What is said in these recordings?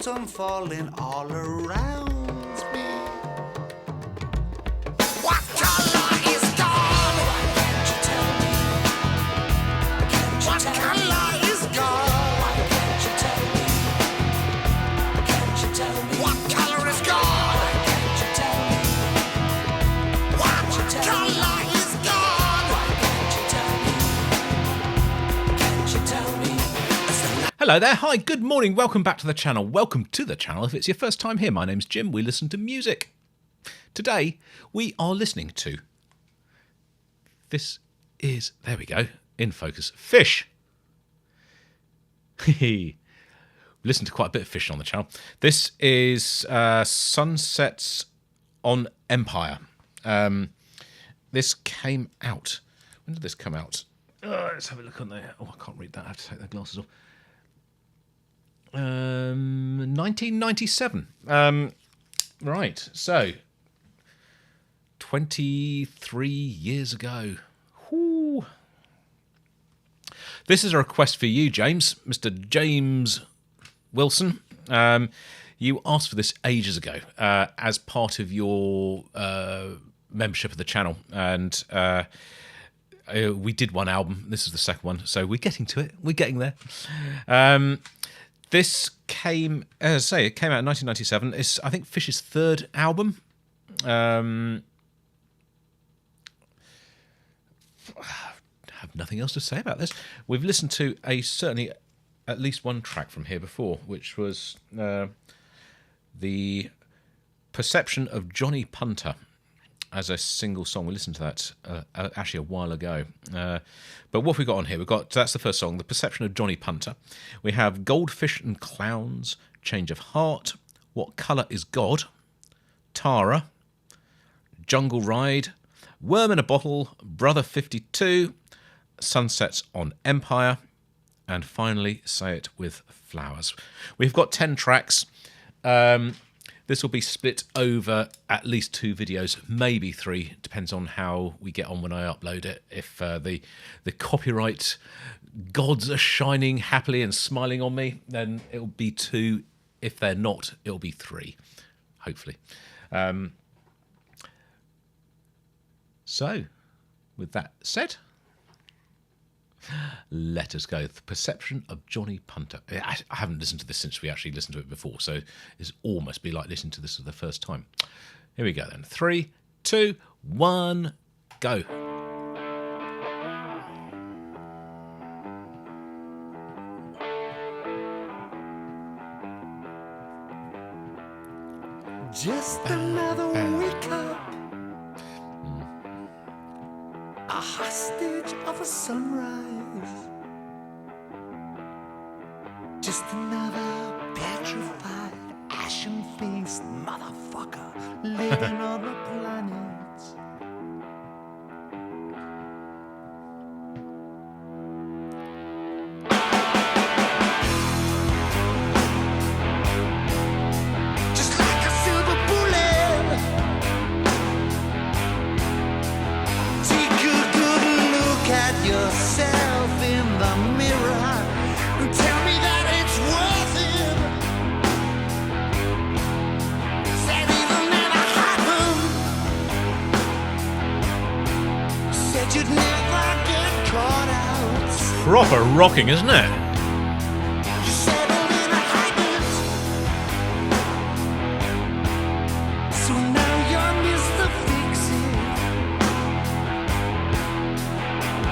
autumn falling all around me. What color is gone? Why can't you tell me? What color is gone? Why can't you tell me? Can't you tell me? What color is gone? Why can't you tell me? What color is gone? Why can't you tell me? Can't you tell me? Hello there, hi, good morning, welcome back to the channel. Welcome to the channel if it's your first time here. My name's Jim, we listen to music. Today, we are listening to... This is, there we go, in focus, Fish. We listen to quite a bit of Fish on the channel. This is Sunsets on Empire. This came out... When did this come out? Let's have a look on there. Oh, I can't read that, I have to take the glasses off. 1997. Right, so 23 years ago. Whew. This is a request for you, James, Mr. James Wilson. You asked for this ages ago as part of your membership of the channel, and we did one album. This is the second one, so we're getting to it. We're getting there. This came, as I say, it came out in 1997. It's, I think, Fish's third album. I have nothing else to say about this. We've listened to certainly at least one track from here before, which was the Perception of Johnny Punter as a single song. We listened to that actually a while ago. But what have we got on here? That's the first song, The Perception of Johnny Punter. We have Goldfish and Clowns, Change of Heart, What Colour is God, Tara, Jungle Ride, Worm in a Bottle, Brother 52, Sunsets on Empire, and finally Say It With Flowers. We've got 10 tracks. This will be split over at least 2 videos, maybe 3. Depends on how we get on when I upload it. If the copyright gods are shining happily and smiling on me, then it'll be 2. If they're not, it'll be 3, hopefully. So, with that said, let us go. The Perception of Johnny Punter. I haven't listened to this since we actually listened to it before, so it's almost be like listening to this for the first time. Here we go then. 3, 2, 1, go. Just another wake up, a hostage of a sunrise. Just another petrified, ashen-faced motherfucker living on the planet. Just like a silver bullet, take a good look at yourself in the mirror and tell me that it's worth it. Said it'll never happen. Said you'd never get caught out. Proper rocking, isn't it? You settled in a habit. So now you're Mr. Fix-It.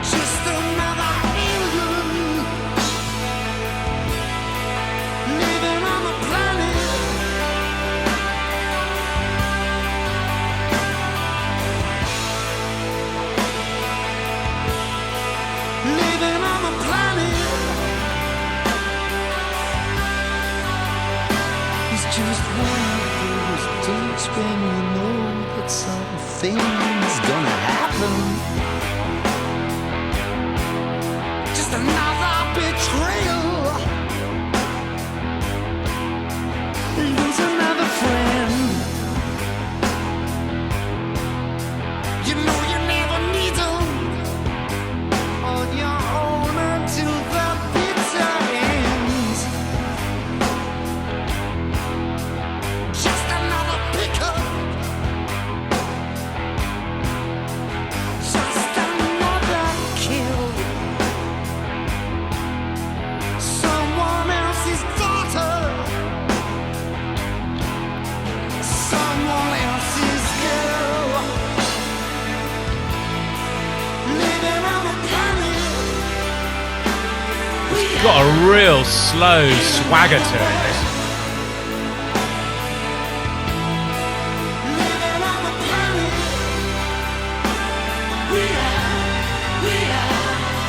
Just another alien living on the planet. Living on the planet. It's just one of those days when you know that something's gonna happen. Just another betrayal. Lose another friend. You know you never need them on your own until the bitter ends. got a real slow swagger to it. This. Living on the planet we are.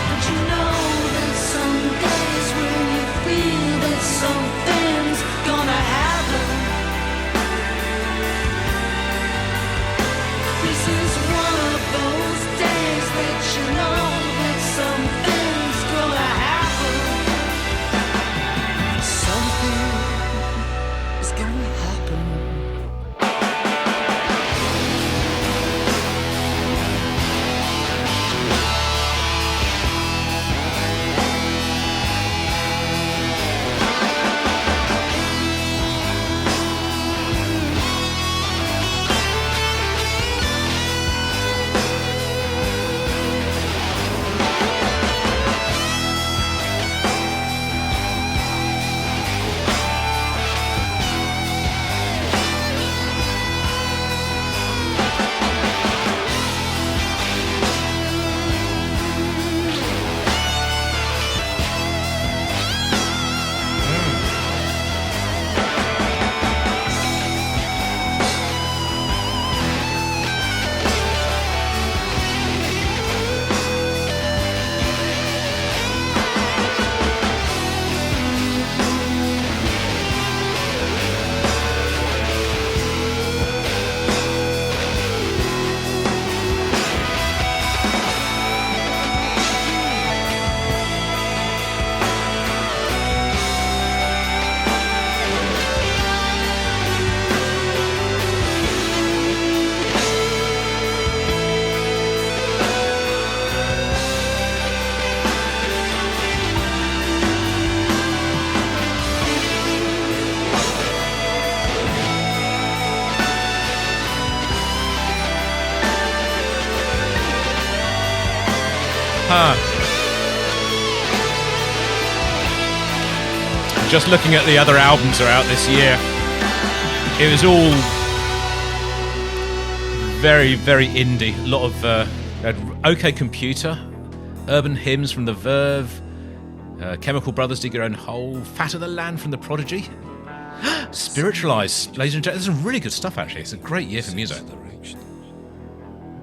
But you know that some days when you feel that something's gonna happen, this is one of those days that you know that something's gonna happen. Something is gonna happen. Just looking at the other albums that are out this year, it was all very, very indie. A lot of OK Computer, Urban Hymns from The Verve, Chemical Brothers Dig Your Own Hole, Fat of the Land from The Prodigy, Spiritualized, ladies and gentlemen. There's some really good stuff, actually. It's a great year for music.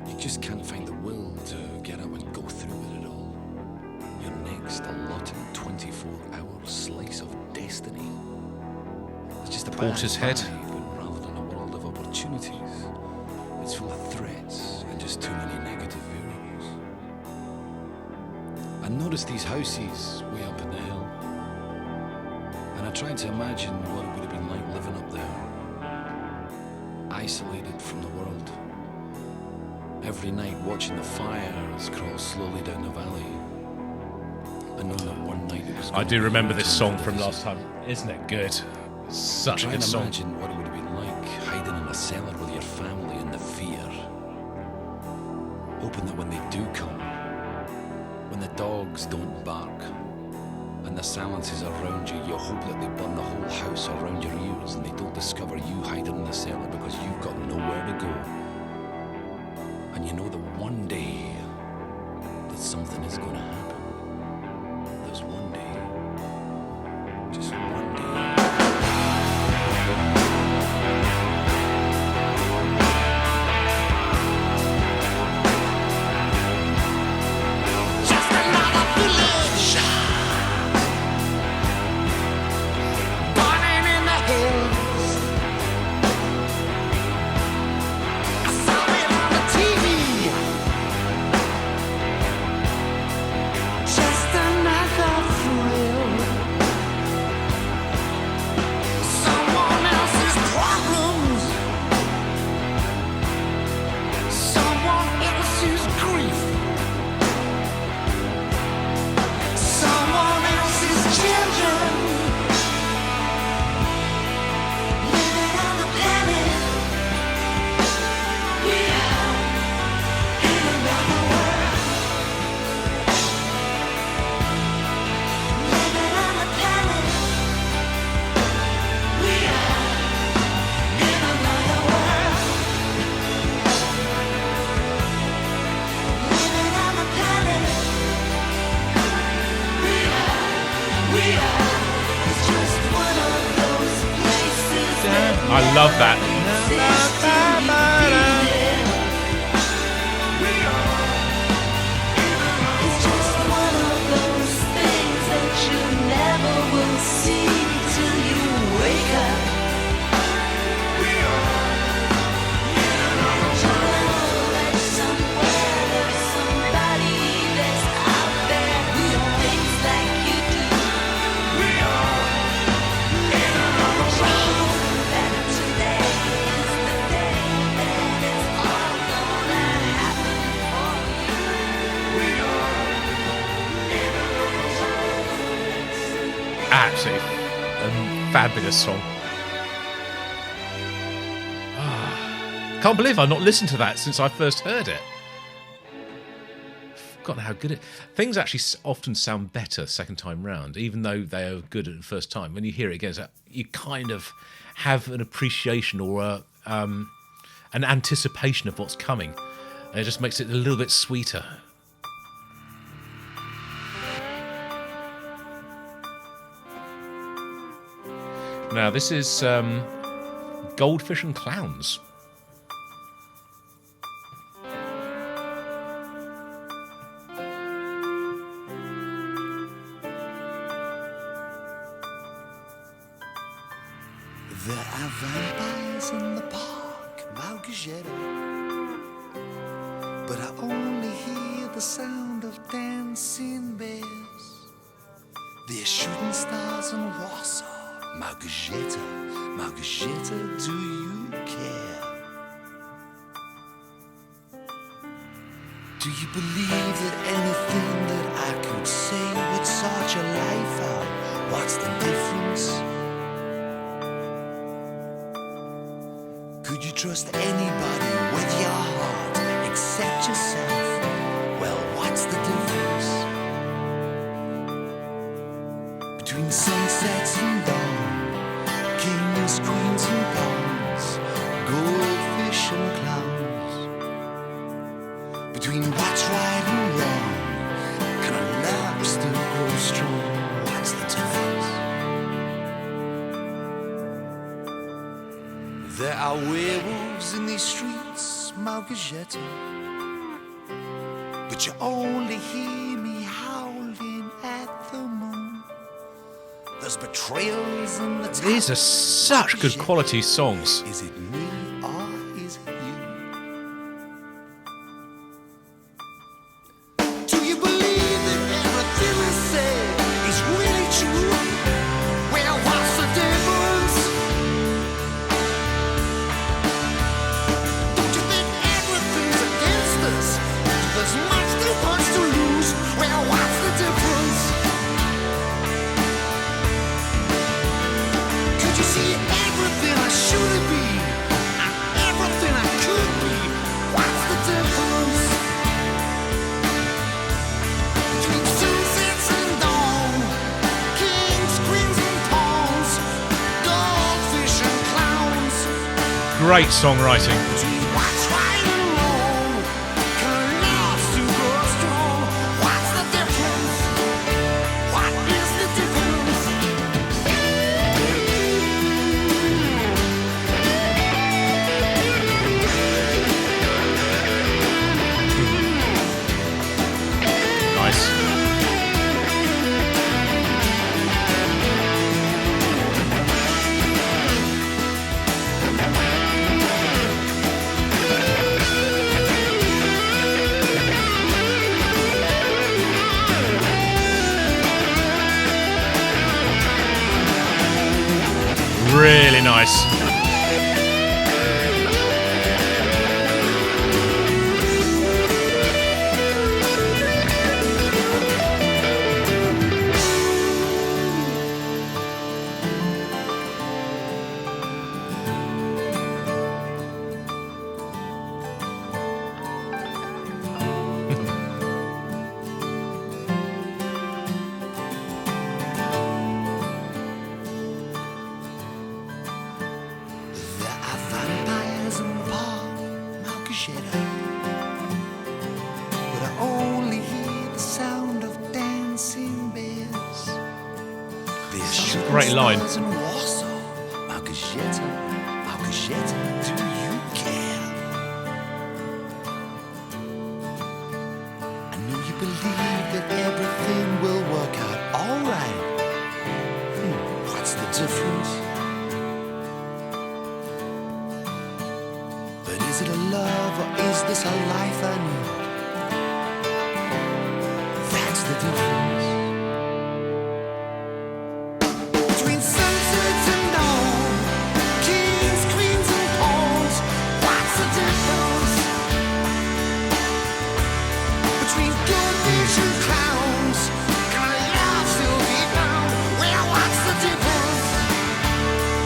You just can't find the will to get up and go through with it all. Your next allotted 24-hour slice of destiny. It's just a Porter's Head. But rather than a world of opportunities, it's full of threats and just too many negative variables. I noticed these houses way up in the hill, and I tried to imagine what it would have been like living up there, isolated from the world. Every night watching the fires crawl slowly down the valley. And knowing that one night it was I do remember this song from last time. Isn't it good? Such a Trying good to song. imagine what it would have been like hiding in a cellar with your family in the fear. Hoping that when they do come, when the dogs don't bark and the silence is around you, you hope that they burn the whole house around your ears and they don't discover you hiding in the cellar because you've got nowhere to go. And you know that one day that something is going to happen. There's one day, just one day. Just another village burning in the hills. I love that. It's just one of those things that you never will see till you wake up. That somewhere there's somebody that's out there who thinks like you do. That today is the day that it's all gonna happen for you. Absolutely fabulous song. Can't believe I've not listened to that since I first heard it. Forgotten how good it. Things actually often sound better second time round, even though they are good at the first time. When you hear it again, you kind of have an appreciation or an anticipation of what's coming, and it just makes it a little bit sweeter. Now this is Goldfish and Clowns. There are vampires in the park, Malgajetta, but I only hear the sound of dancing bears. They're shooting stars in Warsaw, Malgajetta, Malgajetta, do you care? Do you believe that anything that I could say would sort your life out? What's the difference? Could you trust anybody with your heart except yourself? Well, what's the difference between sunsets and dawn, kings, queens and pawns, goldfish and clowns? Between what's right and wrong, can a love still grow strong? What's the difference? There are werewolves in these streets, Malgajetta, but you only hear me howling at the moon. There's betrayals in the town. These are such good quality songs. Is it me or is it you? Do you believe that everything I say is really true? Well, what's the difference? Don't you think everything's against us? There's much too much to lose. Well, what's the difference? Could you see everything I should be and everything I could be? What's the difference between sunsets and dawn, kings, queens and pawns, goldfish and clowns? Great songwriting. What's right and wrong? Can love still grow strong? What's the difference? What is the difference? Nice. Really nice. There are vampires in the park, Malgajetta, but I only hear the sound of dancing bears. There's shooting Great line. stars in Warsaw, Malgajetta, shit do you care? I know you believe that everything will work out alright. What's the difference? But is it a love or is this a life I knew? That's the difference. Between sunsets and dawn, kings, queens and pawns, what's the difference? Between goldfish and clowns, can a love still be found? Well, what's the difference?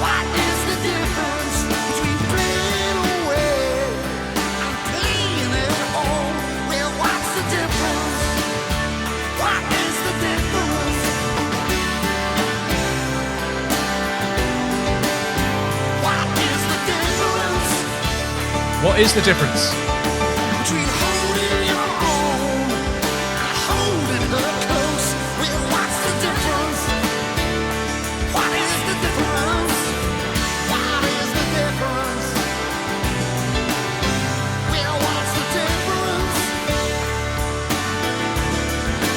What is the difference between playing away and playing at home? Well, what's the difference? What is the difference? What is the difference What is the difference? between holding your own and holding her close? Well, what's the difference? What is the difference? What is the difference? Well, what's the difference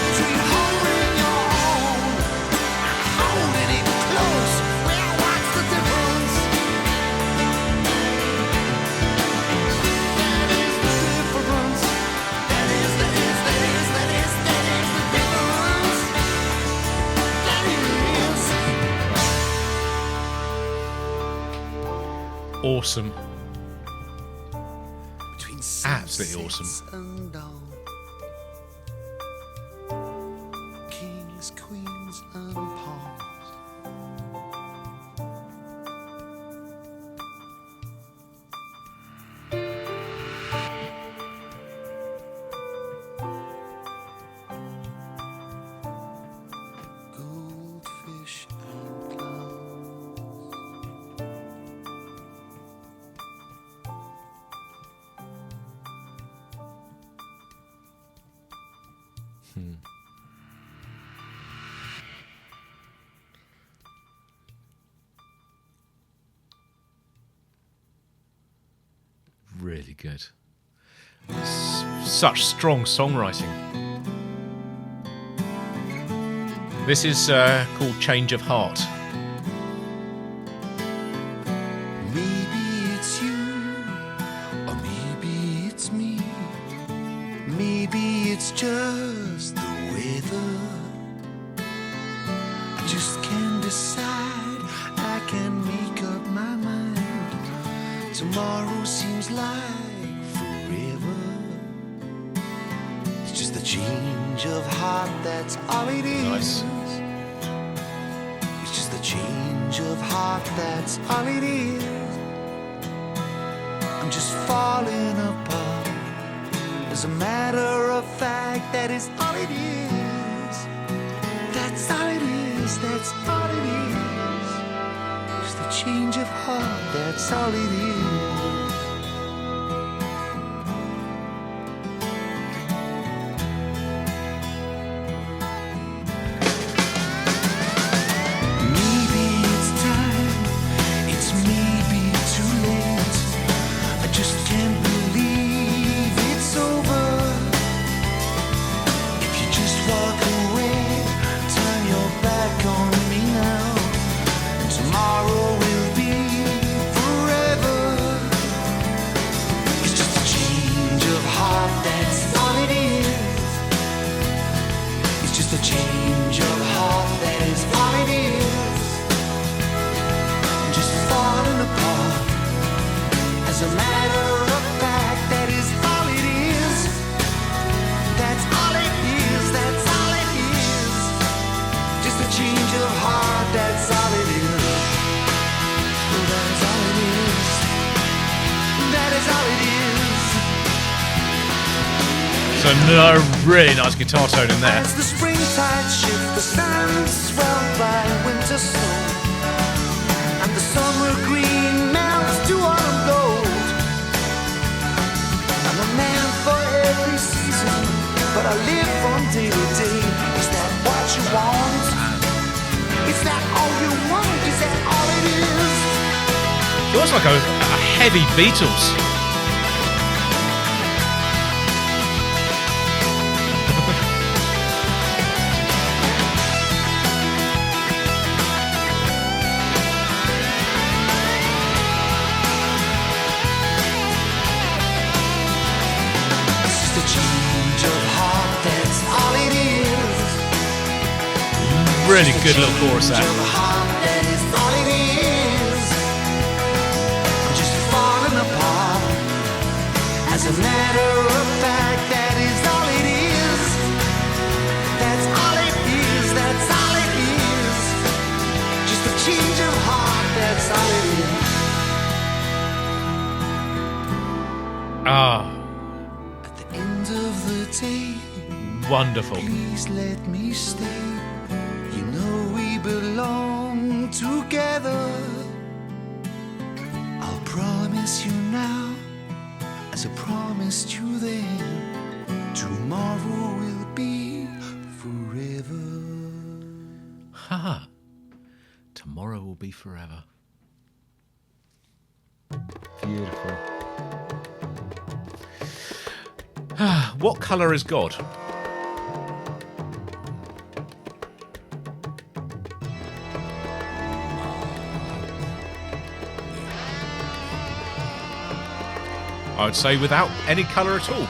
between holding your own and holding it close? Well, what's the difference? That is the difference. That is the difference. That is. Awesome. Between Absolutely sunsets and dawn, kings, queens, and pawns. Goldfish and clowns. Really good. Such strong songwriting. This is called Change of Heart. Maybe it's you, or maybe it's me. Maybe it's just the weather. I just can't decide. I can't make up my mind. Tomorrow seems like forever. It's just a change of heart, that's all it is. Nice. It's just a change of heart, that's all it is. I'm just falling apart. As a matter of fact, that is all it is. That's all it is, that's all it is. Just a change of heart, that's all it is. Maybe it's time, it's maybe too late. I just can't believe it's over. If you just walk away, turn your back on me now. Tomorrow will be forever. It's just a change of heart, that's all it is. It's just a change of heart, that is all it is. I'm just falling apart. As a matter of fact, that is all it is. That's all it is, that's all it is. Just a change of heart, that's all it is. Oh, that is all it is. That is all it is. So no, really nice guitar tone in there. As the springtide shift, the sands swell by winter snow, and the summer green melts to autumn gold. I'm a man for every season, but I live from day to day. Is that what you want? Is that all you want? Is that all it is? It was like a heavy Beatles. Just a change of heart, that's all it is. Really good little chorus Change there. of heart, that is all it is. Just falling apart. As a matter of fact, that is all it is. That's all it is. That's all it is. Just a change of heart, that's all it is. Ah, At the end of the day, wonderful. please let me stay. You know we belong together. I'll promise you now, as I promised you then, tomorrow will be forever. Haha. Tomorrow will be forever. Beautiful. What colour is God? I would say without any colour at all.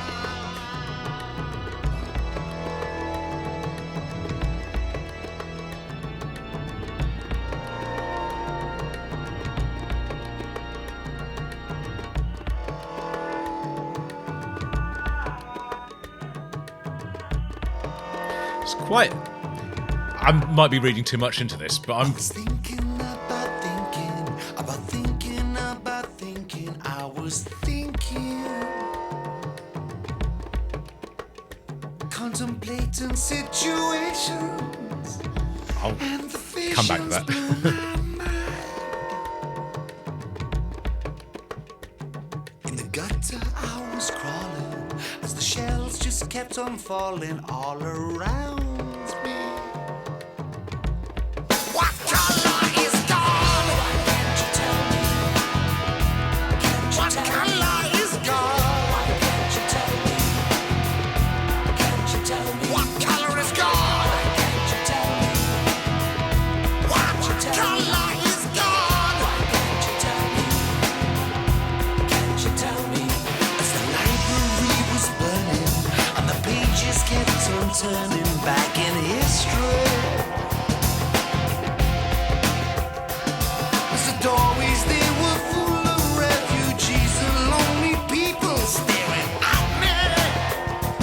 It's quite... I might be reading too much into this, but I'm... Was thinking about thinking, about thinking, about thinking. I was thinking, contemplating situations. I'll And the come back to visions that. blew my mind. In the gutter I was crawling as the shells just kept on falling all around me. What color is God? Can't you tell me? What color is God? Can't you tell me? Can't you tell me? What color is God? Can't you tell me? What color is God? Can't you tell me? Can't you tell me? As the library was burning and the pages kept on turning back in history, as the doorways they were full of refugees and lonely people staring at me.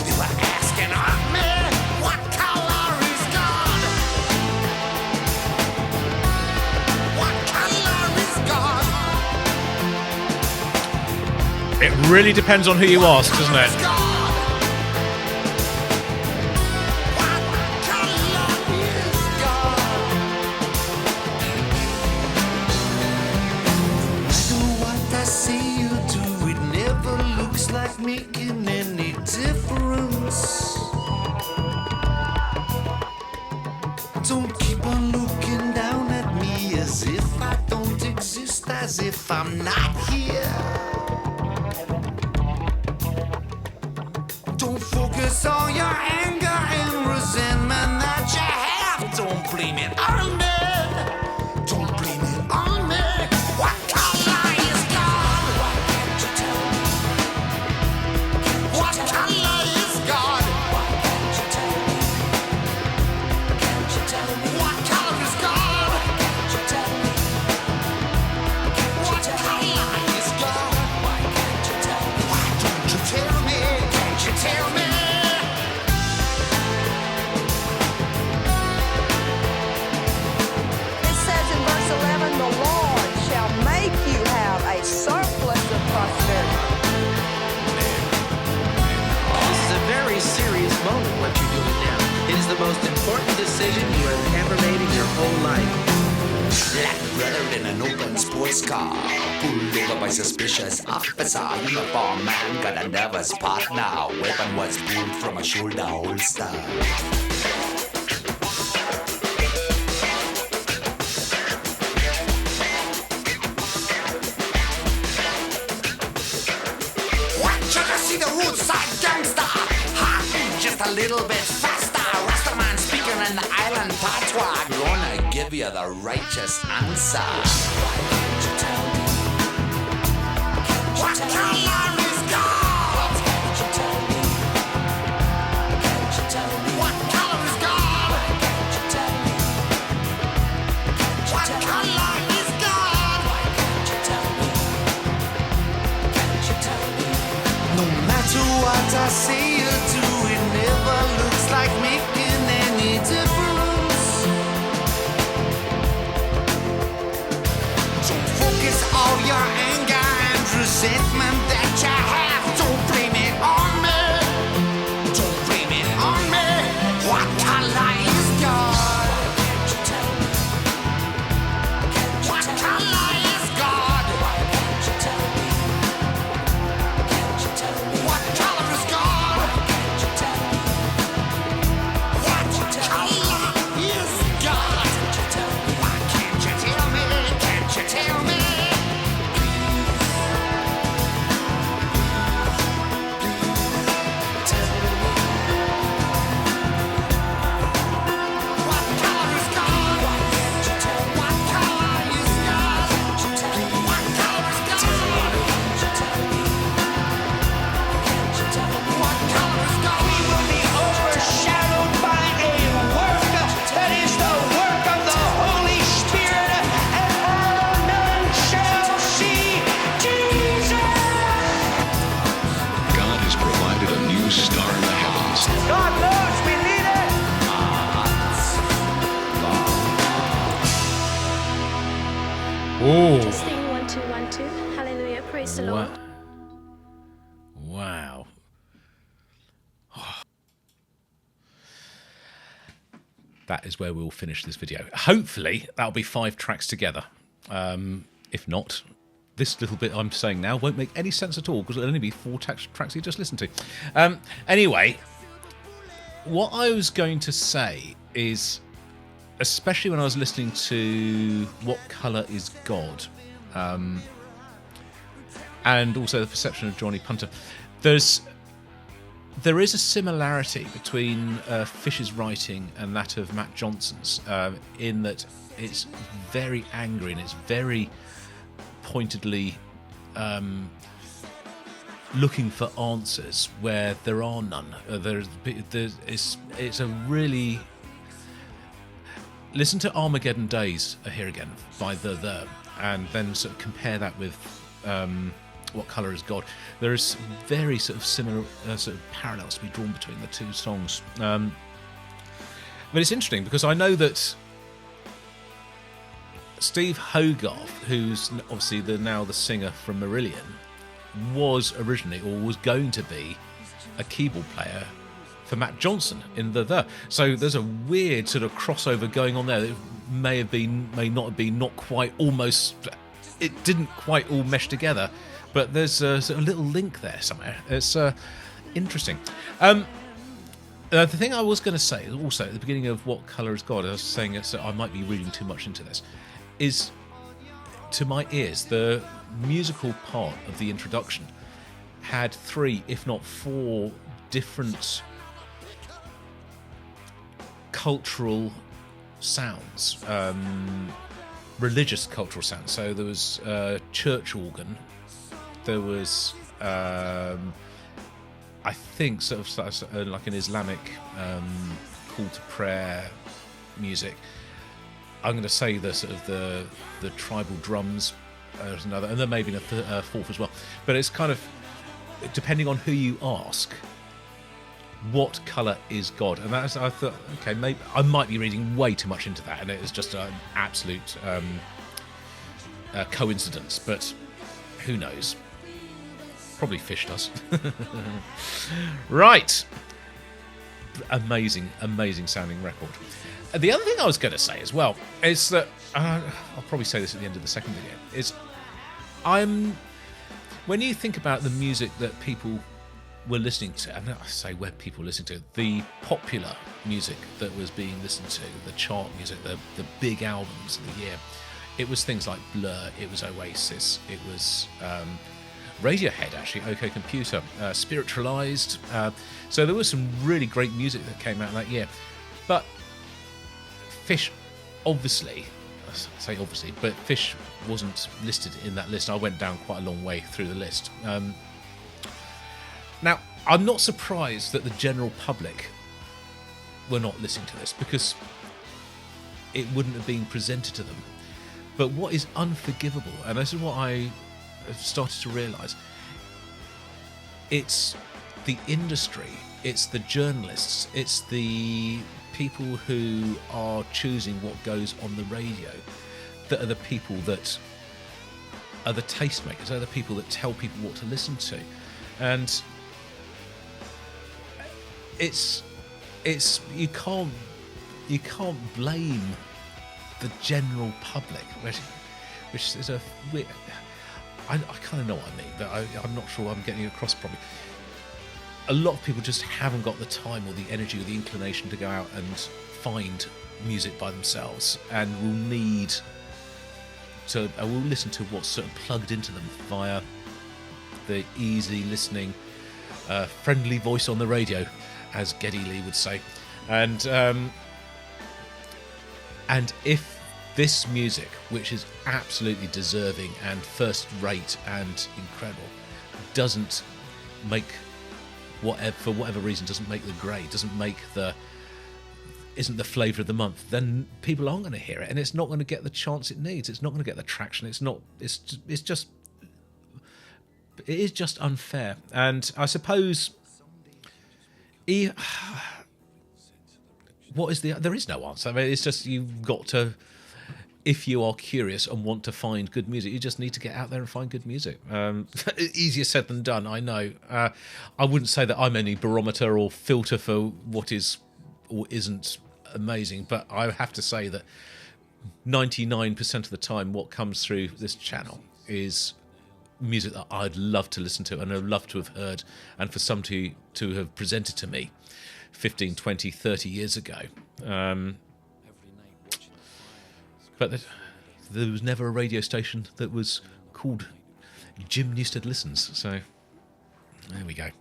They were asking of me, what color is God? What color is God? It really depends on who you ask, doesn't it? What color is God? No matter what I say you do, it never looks like making any difference. Don't keep on looking down at me as if I don't exist, as if I'm not here. Don't focus all your anger and resentment that you have. Don't blame it on me. Don't blame it on me. What color is God? Why can't you tell me? What color is God? Why can't you tell me? Can't you tell me? What color is God? Why can't you tell me? What color is God? Why can't you tell me? Why don't you tell me? Can't you tell me? It says in verse 11, the Lord shall make you have a surplus of prosperity. This is a very serious moment, what you're doing now. It is the most important decision you have ever made in your whole life. Black brother in an open sports car, pulled over by suspicious officer. Uniform man got a nervous partner. Weapon was pulled from a shoulder holster. a little bit faster. Rastaman speaking in the island patois. Gonna give you the righteous answer. Why can't you tell me? What color is God? Can't you tell me? Can't you tell me? What color is God? Can't you tell me? What color is God? Why can't you tell me? Can't you tell me? No matter what I say or do, it never looks like making any difference. So focus all your anger and resentment that you have. Don't blame it on me. Don't blame it on me. What color is God? Can't you tell me? What color is God? Why can't you tell me? Can't you tell me? What color is God? Can't you tell me? What color is God? Can't you tell me? Why can't you tell me? Can't you tell me? What color is God? Why can't you tell me? What color is God? Can't you tell me? What color is God? Can't you tell me? Can't you tell me? What color is God? We will be overshadowed by a work that is the work of the Holy Spirit, and all men shall see Jesus. God has provided a new star in the heavens. God knows we need it. Oh, Testing 1 2 1 2. Hallelujah. Praise the Lord. wow. That is where we'll finish this video. Hopefully, that'll be 5 tracks together. If not, this little bit I'm saying now won't make any sense at all because it'll only be 4 tracks you just listened to. Anyway, what I was going to say is, especially when I was listening to What Colour is God, and also The Perception of Johnny Punter, there is a similarity between Fish's writing and that of Matt Johnson's, in that it's very angry and it's very pointedly looking for answers where there are none. It's a really... Listen to Armageddon Days Here Again by The, and then sort of compare that with What Colour is God. There is very sort of similar sort of parallels to be drawn between the two songs. But it's interesting because I know that Steve Hogarth, who's obviously now the singer from Marillion, was originally, or was going to be, a keyboard player for Matt Johnson in The. So there's a weird sort of crossover going on there that may have been, may not have been, not quite, almost, it didn't quite all mesh together, but there's a sort of little link there somewhere. It's interesting. The thing I was going to say, also at the beginning of What Colour is God, I was saying that I might be reading too much into this, is, to my ears, the musical part of the introduction had 3, if not 4, different cultural sounds, religious cultural sounds. So there was church organ, there was I think sort of like an Islamic call to prayer music. I'm going to say the sort of the tribal drums as another, and there may be a 4th as well. But it's kind of, depending on who you ask, what colour is God? And that's, I thought, okay, maybe I might be reading way too much into that, and it's just an absolute coincidence. But who knows? Probably Fish does. Right. Amazing sounding record. The other thing I was going to say as well is that, I'll probably say this at the end of the second video, is when you think about the music that people were listening to, and I say where people listen to, the popular music that was being listened to, the chart music, the big albums of the year, it was things like Blur, it was Oasis, it was Radiohead, actually, OK Computer, Spiritualized. So there was some really great music that came out that year. But Fish, obviously, I say obviously, but Fish wasn't listed in that list. I went down quite a long way through the list. Now, I'm not surprised that the general public were not listening to this, because it wouldn't have been presented to them. But what is unforgivable, and this is what I have started to realise, it's the industry, it's the journalists, it's the people who are choosing what goes on the radio that are the people that are the tastemakers, they're the people that tell people what to listen to. And it's you can't blame the general public, which is a weird, I kind of know what I mean, but I'm not sure I'm getting it across properly. A lot of people just haven't got the time or the energy or the inclination to go out and find music by themselves, and will need to will listen to what's sort of plugged into them via the easy listening, friendly voice on the radio, as Geddy Lee would say. And if this music, which is absolutely deserving and first rate and incredible, doesn't make for whatever reason doesn't make the grade, isn't the flavour of the month, then people aren't going to hear it, and it's not going to get the chance it needs. It's not going to get the traction. It is just unfair. And I suppose there is no answer. I mean, it's just, you've got to, if you are curious and want to find good music, you just need to get out there and find good music. Easier said than done, I know. I wouldn't say that I'm any barometer or filter for what is or isn't amazing, but I have to say that 99% of the time what comes through this channel is music that I'd love to listen to and I'd love to have heard, and for some to have presented to me 15, 20, 30 years ago. But there was never a radio station that was called Jim Newstead Listens, so there we go. I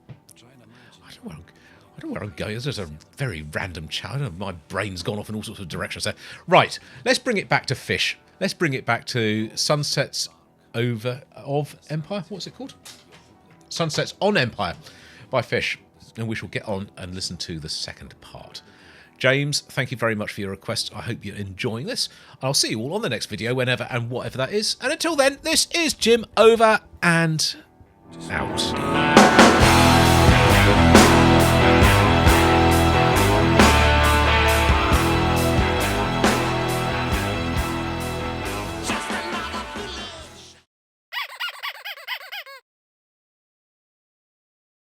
don't know where I'm going. It's just a very random chat. My brain's gone off in all sorts of directions there. Right, let's bring it back to Fish. Let's bring it back to Sunsets of Empire. What's it called? Sunsets on Empire by Fish. And we shall get on and listen to the second part. James, thank you very much for your request. I hope you're enjoying this. I'll see you all on the next video, whenever and whatever that is. And until then, this is Jim, over and out.